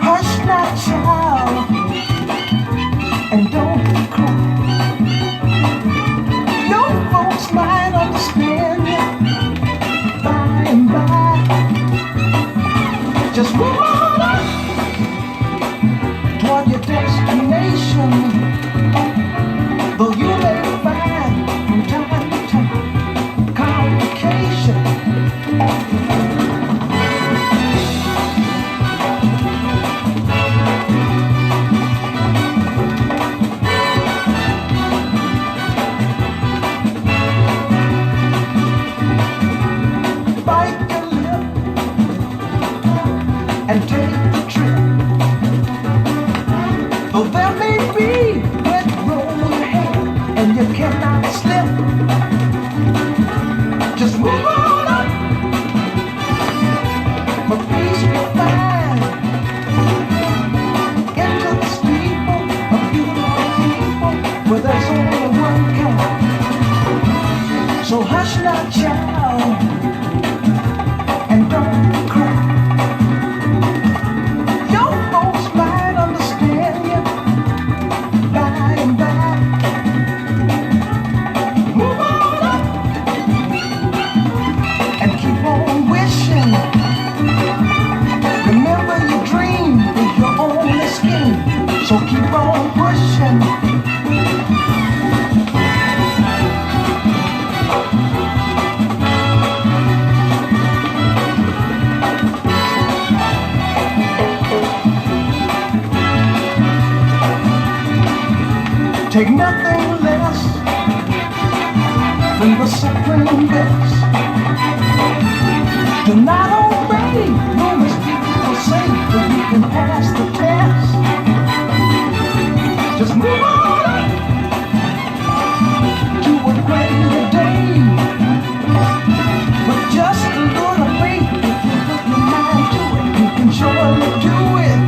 Hush now, child, and don't cry. Your folks might understand you by and by. Just move on up toward your destination. Though you may find from time to time complication. Bite your lip and take the trip. Though there may be wet road ahead and you cannot slip, just move on up for peace will find into the steeple of beautiful people where there's only one kind. So hush now, child, and don't cry. Your folks might understand you by and by. Move on up and keep on wishing. Remember your dream is your only scheme, so keep on pushing. Take nothing less than the supreme best. Do not obey rumors people say that you can pass the test. Just move on up to a greater day. With just a little faith, if you put your mind to it, you can surely do it.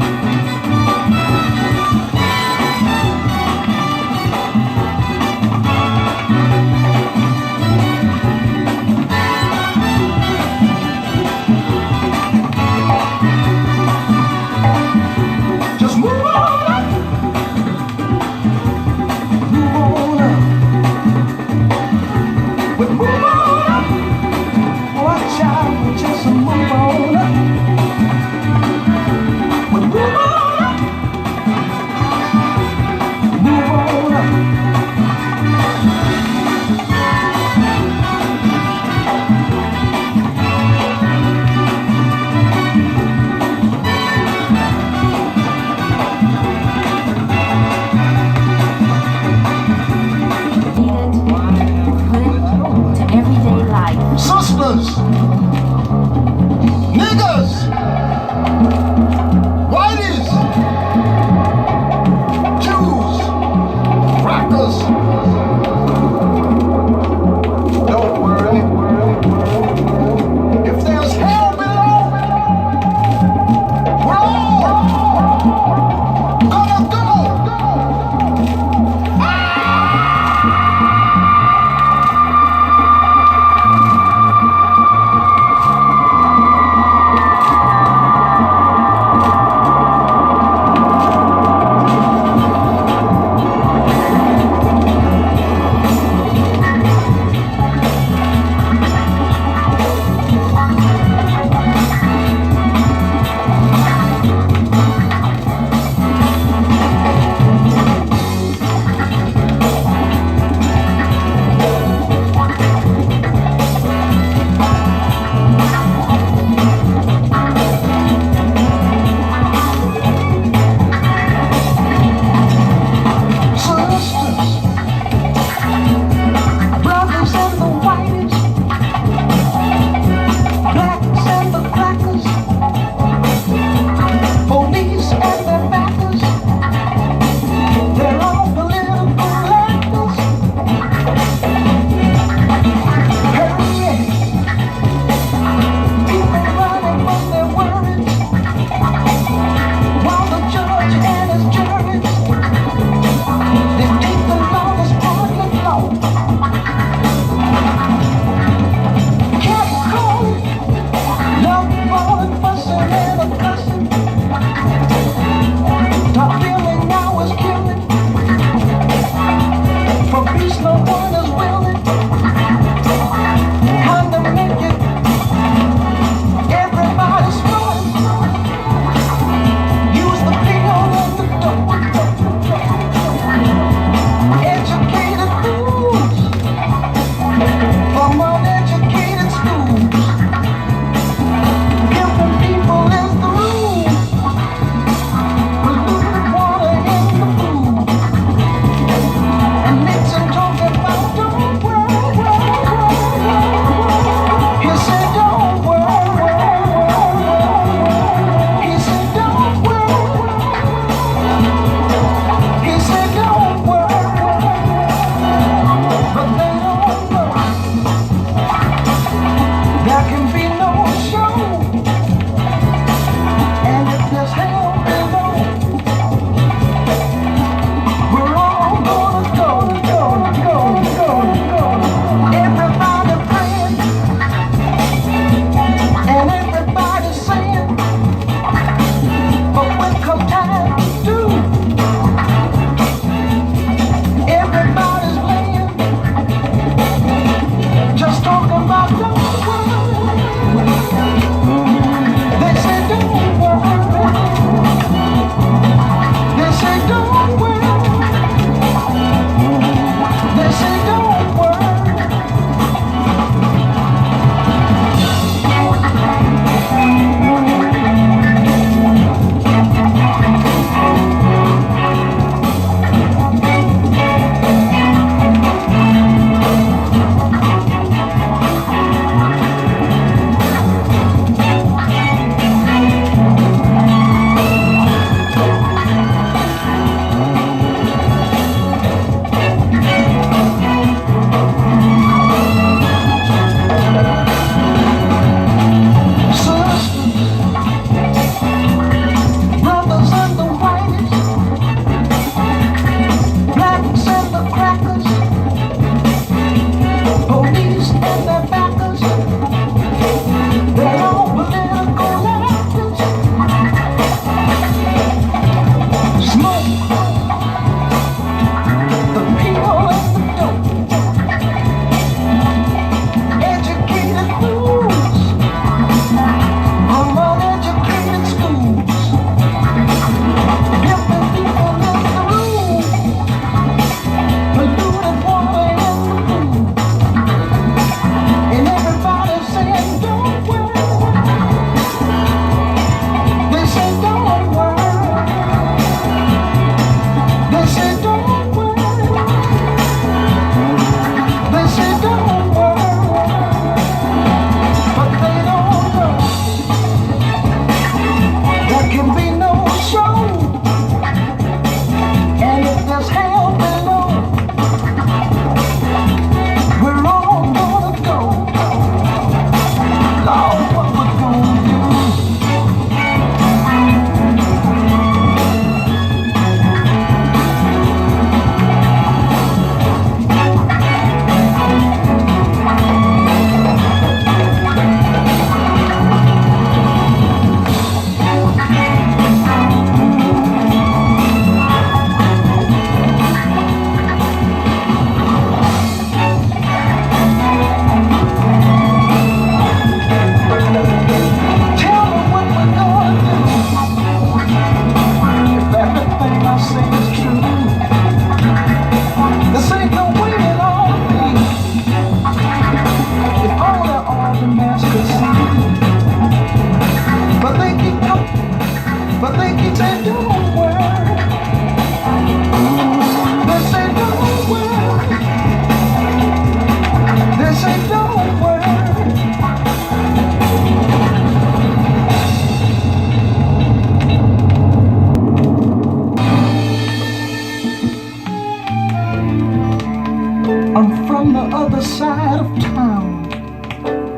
from the other side of town,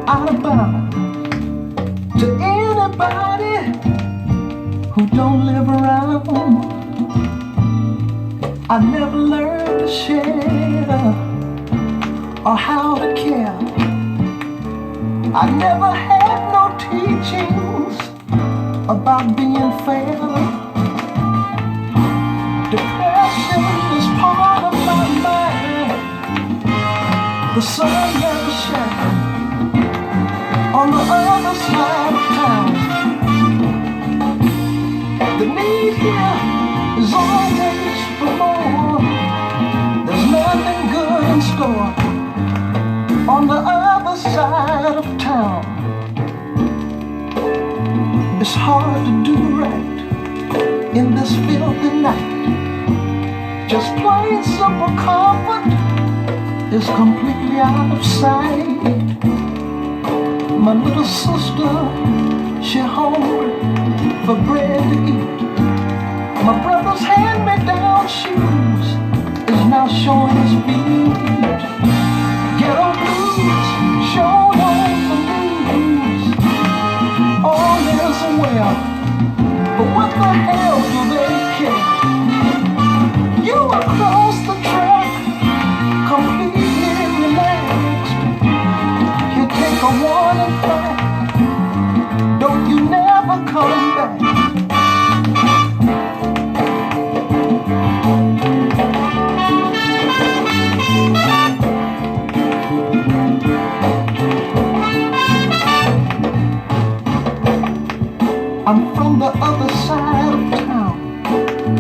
out of bounds. To anybody who don't live around, I never learned to share or how to care. I never had no teachings about being fair. Depression is part of my mind. The sun never shines on the other side of town. The need here is always for more. There's nothing good in store on the other side of town. It's hard to do right in this filthy night. Just plain simple comfort is completely out of sight. My little sister, she hungry for bread to eat. My brother's hand-me-down shoes is now showing his feet. Ghetto blues showing on the news. All is well, but what the hell do they care? You across the track, completely relaxed. You take a warning back. Don't you never come back. I'm from the other side of town,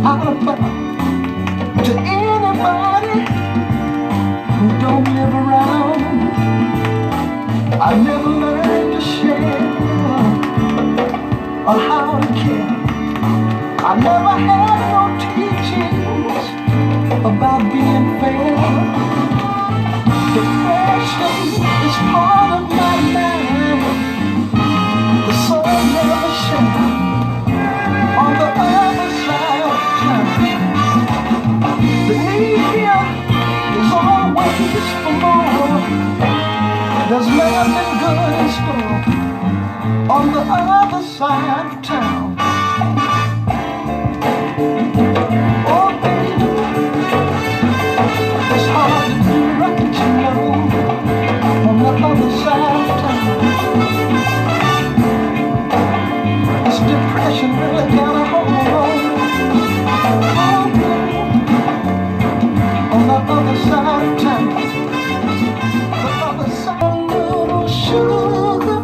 out of bounds. To anybody who don't live around, I never learned to share or how to care. I never had no teachings about being fair. Depression is part of my mind. The sun never shines on the other side of town. The need here is always for more. There's nothing good in store on the other side of town. Oh baby, it's hard to do right, you know, on the other side of town. This depression really got a hold on me. On the other side of town, the other side. A little sugar,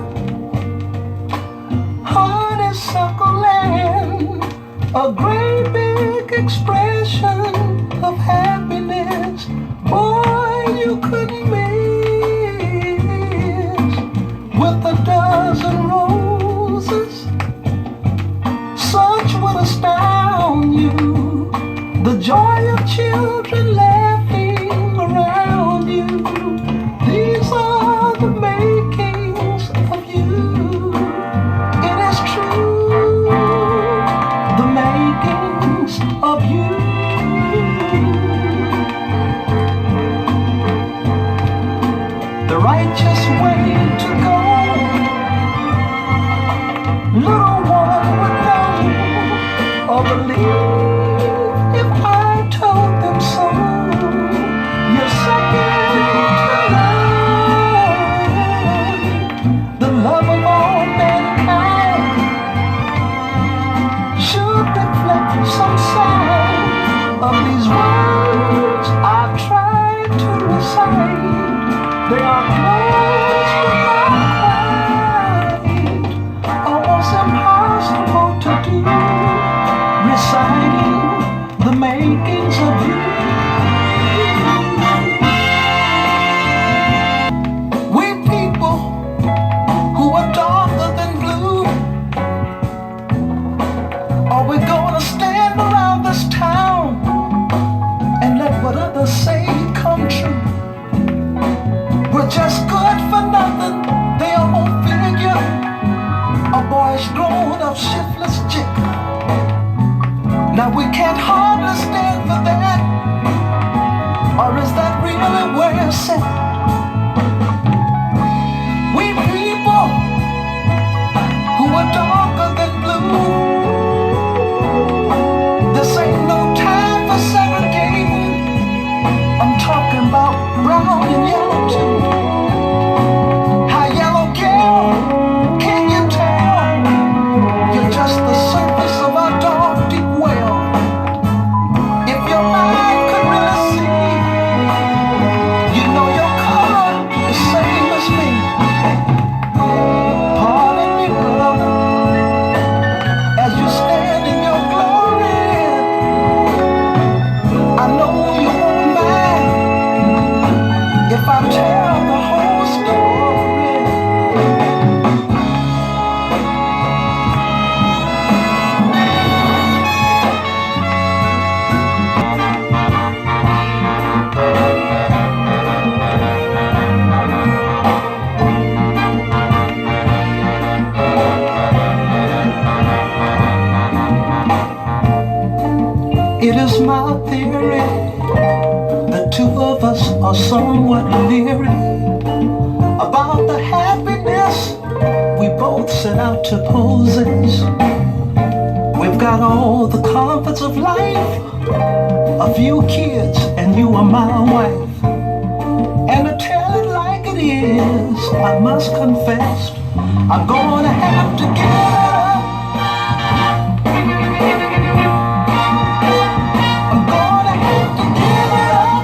honeysuckle land, a great big expression of happiness. Boy, you couldn't miss with a dozen roses. Such would astound you. The joy of children laughing around you. These are the makings of you. It is true, the makings of you. The righteous way to go, little one would know or believe. If I told them so, you're second to none. The love of all mankind should reflect some sign of these words I've tried to recite. They are close to my mind, almost impossible to do, reciting the makings of you. We people who are darker than blue, are we gonna stand around this town and let what others say come true? We're just good brown and yellow too. How yellow, girl, can you tell? You're just the surface of a dark, deep well. If your mind could really see, you know your color the same as me. Pardon me, brother, as you stand in your glory. I know you won't mind if I tell the whole story. It is my theory the two of us are somewhat leery about the happiness we both set out to possess. We've got all the comforts of life, a few kids, and you are my wife. And to tell it like it is, I must confess, I'm gonna have to give it up. I'm gonna have to give it up.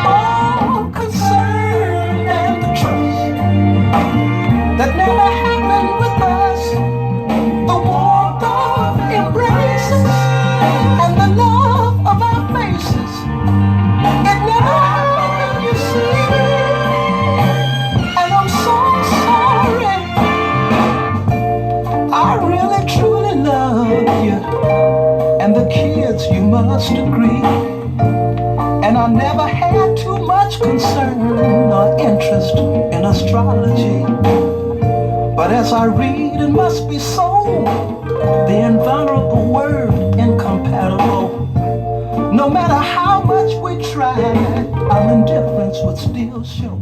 All concern and the trust that never happened with us, the warmth of embraces and the love of our faces, it never happened, you see. And I'm so sorry. I really truly love you, and the kids, you must agree. And I never had too much concern or interest in astrology. But as I read, it must be so, the invulnerable word incompatible. No matter how much we tried, our indifference would still show.